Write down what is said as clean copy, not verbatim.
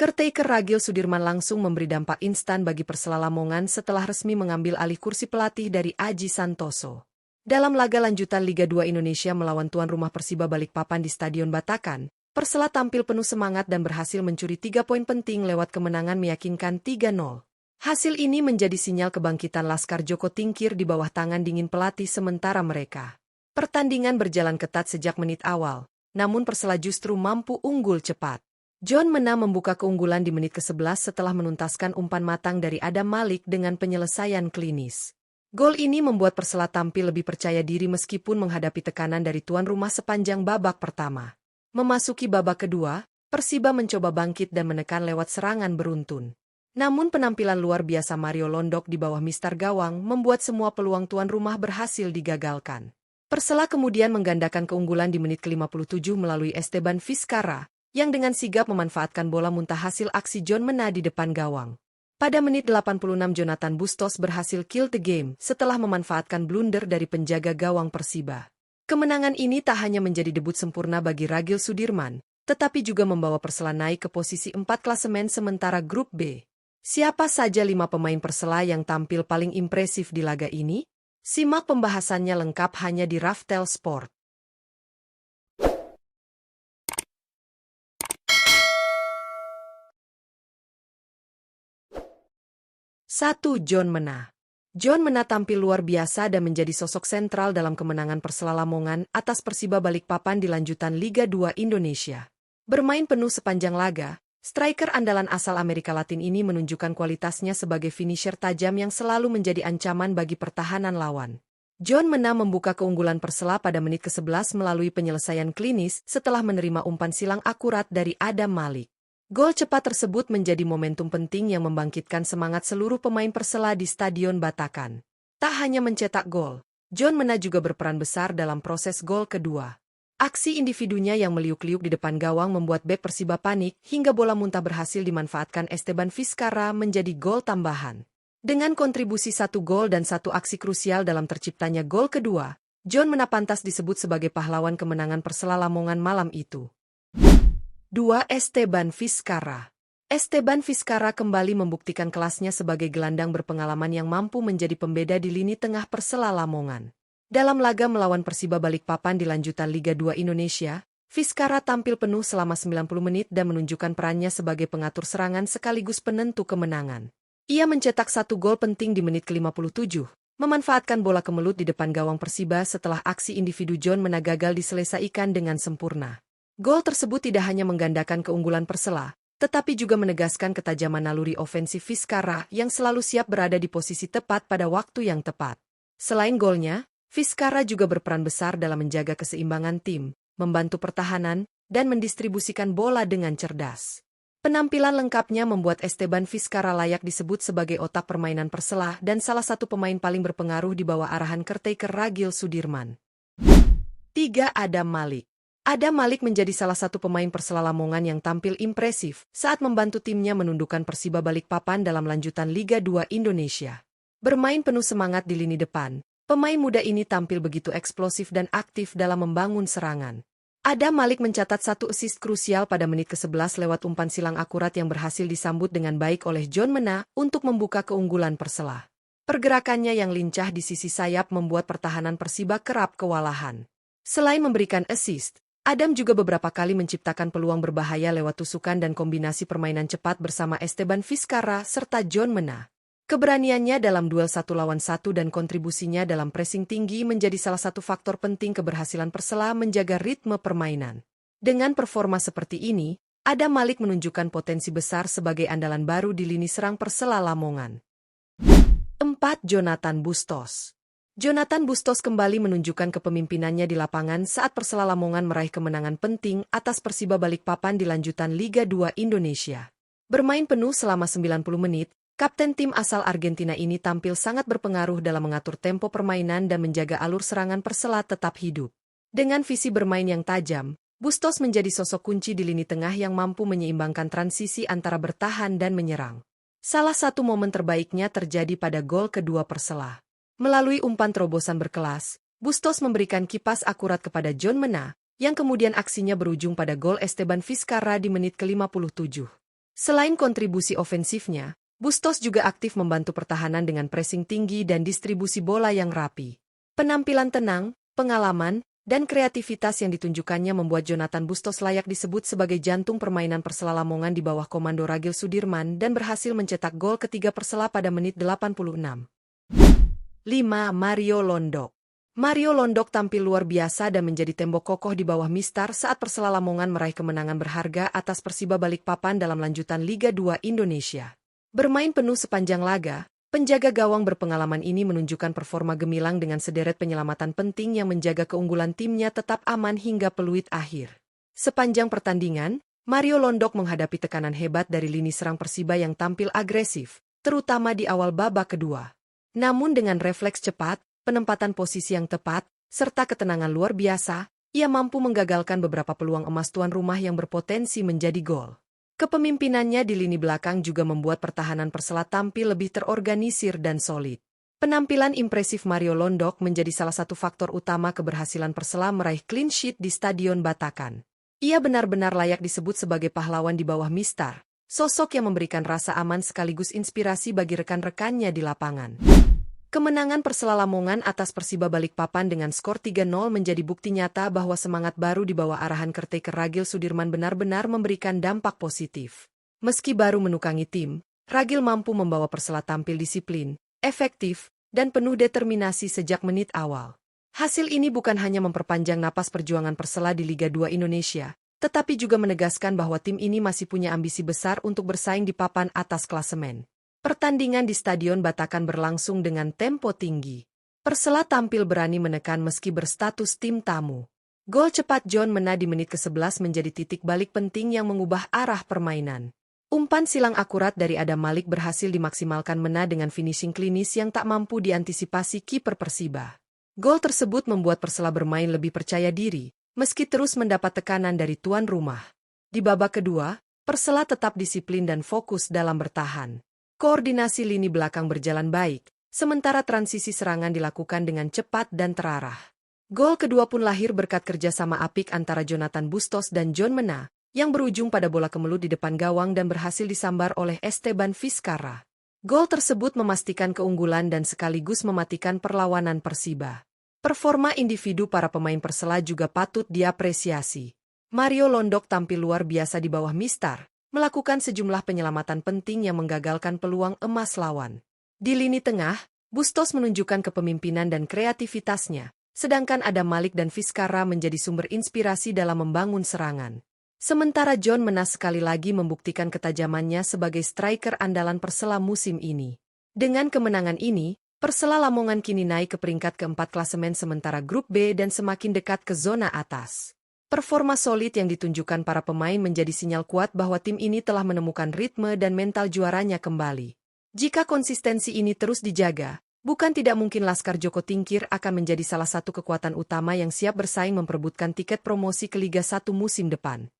Caretaker Ragil Sudirman langsung memberi dampak instan bagi Persela Lamongan setelah resmi mengambil alih kursi pelatih dari Aji Santoso. Dalam laga lanjutan Liga 2 Indonesia melawan tuan rumah Persiba Balikpapan di Stadion Batakan, Persela tampil penuh semangat dan berhasil mencuri 3 poin penting lewat kemenangan meyakinkan 3-0. Hasil ini menjadi sinyal kebangkitan Laskar Joko Tingkir di bawah tangan dingin pelatih sementara mereka. Pertandingan berjalan ketat sejak menit awal, namun Persela justru mampu unggul cepat. John Mena membuka keunggulan di menit ke-11 setelah menuntaskan umpan matang dari Adam Malik dengan penyelesaian klinis. Gol ini membuat Persela tampil lebih percaya diri meskipun menghadapi tekanan dari tuan rumah sepanjang babak pertama. Memasuki babak kedua, Persiba mencoba bangkit dan menekan lewat serangan beruntun. Namun penampilan luar biasa Mario Londok di bawah Mister Gawang membuat semua peluang tuan rumah berhasil digagalkan. Persela kemudian menggandakan keunggulan di menit ke-57 melalui Esteban Vizcarra, yang dengan sigap memanfaatkan bola muntah hasil aksi John Mena di depan gawang. Pada menit 86 Jonathan Bustos berhasil kill the game setelah memanfaatkan blunder dari penjaga gawang Persiba. Kemenangan ini tak hanya menjadi debut sempurna bagi Ragil Sudirman, tetapi juga membawa Persela naik ke posisi 4 klasemen sementara grup B. Siapa saja 5 pemain Persela yang tampil paling impresif di laga ini? Simak pembahasannya lengkap hanya di Raftel Sport. 1. John Mena. John Mena tampil luar biasa dan menjadi sosok sentral dalam kemenangan Persela Lamongan atas Persiba Balikpapan di lanjutan Liga 2 Indonesia. Bermain penuh sepanjang laga, striker andalan asal Amerika Latin ini menunjukkan kualitasnya sebagai finisher tajam yang selalu menjadi ancaman bagi pertahanan lawan. John Mena membuka keunggulan Persela pada menit ke-11 melalui penyelesaian klinis setelah menerima umpan silang akurat dari Adam Malik. Gol cepat tersebut menjadi momentum penting yang membangkitkan semangat seluruh pemain Persela di Stadion Batakan. Tak hanya mencetak gol, John Mena juga berperan besar dalam proses gol kedua. Aksi individunya yang meliuk-liuk di depan gawang membuat bek Persiba panik hingga bola muntah berhasil dimanfaatkan Esteban Vizcarra menjadi gol tambahan. Dengan kontribusi 1 gol dan 1 aksi krusial dalam terciptanya gol kedua, John Mena pantas disebut sebagai pahlawan kemenangan Persela Lamongan malam itu. 2. Esteban Vizcarra. Esteban Vizcarra kembali membuktikan kelasnya sebagai gelandang berpengalaman yang mampu menjadi pembeda di lini tengah Persela Lamongan. Dalam laga melawan Persiba Balikpapan di lanjutan Liga 2 Indonesia, Vizcarra tampil penuh selama 90 menit dan menunjukkan perannya sebagai pengatur serangan sekaligus penentu kemenangan. Ia mencetak 1 gol penting di menit ke-57, memanfaatkan bola kemelut di depan gawang Persiba setelah aksi individu John Mena gagal diselesaikan dengan sempurna. Gol tersebut tidak hanya menggandakan keunggulan Persela, tetapi juga menegaskan ketajaman naluri ofensif Vizcarra yang selalu siap berada di posisi tepat pada waktu yang tepat. Selain golnya, Vizcarra juga berperan besar dalam menjaga keseimbangan tim, membantu pertahanan, dan mendistribusikan bola dengan cerdas. Penampilan lengkapnya membuat Esteban Vizcarra layak disebut sebagai otak permainan Persela dan salah satu pemain paling berpengaruh di bawah arahan caretaker Ragil Sudirman. 3. Adam Malik. Adam Malik menjadi salah satu pemain Persela Lamongan yang tampil impresif saat membantu timnya menundukkan Persiba Balikpapan dalam lanjutan Liga 2 Indonesia. Bermain penuh semangat di lini depan, pemain muda ini tampil begitu eksplosif dan aktif dalam membangun serangan. Adam Malik mencatat 1 assist krusial pada menit ke-11 lewat umpan silang akurat yang berhasil disambut dengan baik oleh John Mena untuk membuka keunggulan Persela. Pergerakannya yang lincah di sisi sayap membuat pertahanan Persiba kerap kewalahan. Selain memberikan assist, Adam juga beberapa kali menciptakan peluang berbahaya lewat tusukan dan kombinasi permainan cepat bersama Esteban Vizcarra serta John Mena. Keberaniannya dalam duel 1 lawan 1 dan kontribusinya dalam pressing tinggi menjadi salah satu faktor penting keberhasilan Persela menjaga ritme permainan. Dengan performa seperti ini, Adam Malik menunjukkan potensi besar sebagai andalan baru di lini serang Persela Lamongan. 4. Jonathan Bustos. Jonathan Bustos kembali menunjukkan kepemimpinannya di lapangan saat Persela Lamongan meraih kemenangan penting atas Persiba Balikpapan di lanjutan Liga 2 Indonesia. Bermain penuh selama 90 menit, kapten tim asal Argentina ini tampil sangat berpengaruh dalam mengatur tempo permainan dan menjaga alur serangan Persela tetap hidup. Dengan visi bermain yang tajam, Bustos menjadi sosok kunci di lini tengah yang mampu menyeimbangkan transisi antara bertahan dan menyerang. Salah satu momen terbaiknya terjadi pada gol kedua Persela. Melalui umpan terobosan berkelas, Bustos memberikan kipas akurat kepada John Mena, yang kemudian aksinya berujung pada gol Esteban Vizcarra di menit ke-57. Selain kontribusi ofensifnya, Bustos juga aktif membantu pertahanan dengan pressing tinggi dan distribusi bola yang rapi. Penampilan tenang, pengalaman, dan kreativitas yang ditunjukkannya membuat Jonathan Bustos layak disebut sebagai jantung permainan Persela Lamongan di bawah komando Ragil Sudirman dan berhasil mencetak gol ketiga Persela pada menit 86. 5. Mario Londok. Mario Londok tampil luar biasa dan menjadi tembok kokoh di bawah Mistar saat Persela Lamongan meraih kemenangan berharga atas Persiba Balikpapan dalam lanjutan Liga 2 Indonesia. Bermain penuh sepanjang laga, penjaga gawang berpengalaman ini menunjukkan performa gemilang dengan sederet penyelamatan penting yang menjaga keunggulan timnya tetap aman hingga peluit akhir. Sepanjang pertandingan, Mario Londok menghadapi tekanan hebat dari lini serang Persiba yang tampil agresif, terutama di awal babak kedua. Namun dengan refleks cepat, penempatan posisi yang tepat, serta ketenangan luar biasa, ia mampu menggagalkan beberapa peluang emas tuan rumah yang berpotensi menjadi gol. Kepemimpinannya di lini belakang juga membuat pertahanan Persela tampil lebih terorganisir dan solid. Penampilan impresif Mario Londok menjadi salah satu faktor utama keberhasilan Persela meraih clean sheet di Stadion Batakan. Ia benar-benar layak disebut sebagai pahlawan di bawah Mistar, sosok yang memberikan rasa aman sekaligus inspirasi bagi rekan-rekannya di lapangan. Kemenangan Persela Lamongan atas Persiba Balikpapan dengan skor 3-0 menjadi bukti nyata bahwa semangat baru di bawah arahan caretaker Ragil Sudirman benar-benar memberikan dampak positif. Meski baru menukangi tim, Ragil mampu membawa Persela tampil disiplin, efektif, dan penuh determinasi sejak menit awal. Hasil ini bukan hanya memperpanjang napas perjuangan Persela di Liga 2 Indonesia, tetapi juga menegaskan bahwa tim ini masih punya ambisi besar untuk bersaing di papan atas klasemen. Pertandingan di Stadion Batakan berlangsung dengan tempo tinggi. Persela tampil berani menekan meski berstatus tim tamu. Gol cepat John Mena di menit ke-11 menjadi titik balik penting yang mengubah arah permainan. Umpan silang akurat dari Adam Malik berhasil dimaksimalkan Mena dengan finishing klinis yang tak mampu diantisipasi kiper Persiba. Gol tersebut membuat Persela bermain lebih percaya diri, meski terus mendapat tekanan dari tuan rumah. Di babak kedua, Persela tetap disiplin dan fokus dalam bertahan. Koordinasi lini belakang berjalan baik, sementara transisi serangan dilakukan dengan cepat dan terarah. Gol kedua pun lahir berkat kerjasama apik antara Jonathan Bustos dan John Mena, yang berujung pada bola kemelut di depan gawang dan berhasil disambar oleh Esteban Vizcarra. Gol tersebut memastikan keunggulan dan sekaligus mematikan perlawanan Persiba. Performa individu para pemain Persela juga patut diapresiasi. Mario Londok tampil luar biasa di bawah Mistar, melakukan sejumlah penyelamatan penting yang menggagalkan peluang emas lawan. Di lini tengah, Bustos menunjukkan kepemimpinan dan kreativitasnya, sedangkan Adam Malik dan Vizcarra menjadi sumber inspirasi dalam membangun serangan. Sementara John Mena sekali lagi membuktikan ketajamannya sebagai striker andalan Persela musim ini. Dengan kemenangan ini, Persela Lamongan kini naik ke peringkat keempat klasemen sementara grup B dan semakin dekat ke zona atas. Performa solid yang ditunjukkan para pemain menjadi sinyal kuat bahwa tim ini telah menemukan ritme dan mental juaranya kembali. Jika konsistensi ini terus dijaga, bukan tidak mungkin Laskar Joko Tingkir akan menjadi salah satu kekuatan utama yang siap bersaing memperebutkan tiket promosi ke Liga 1 musim depan.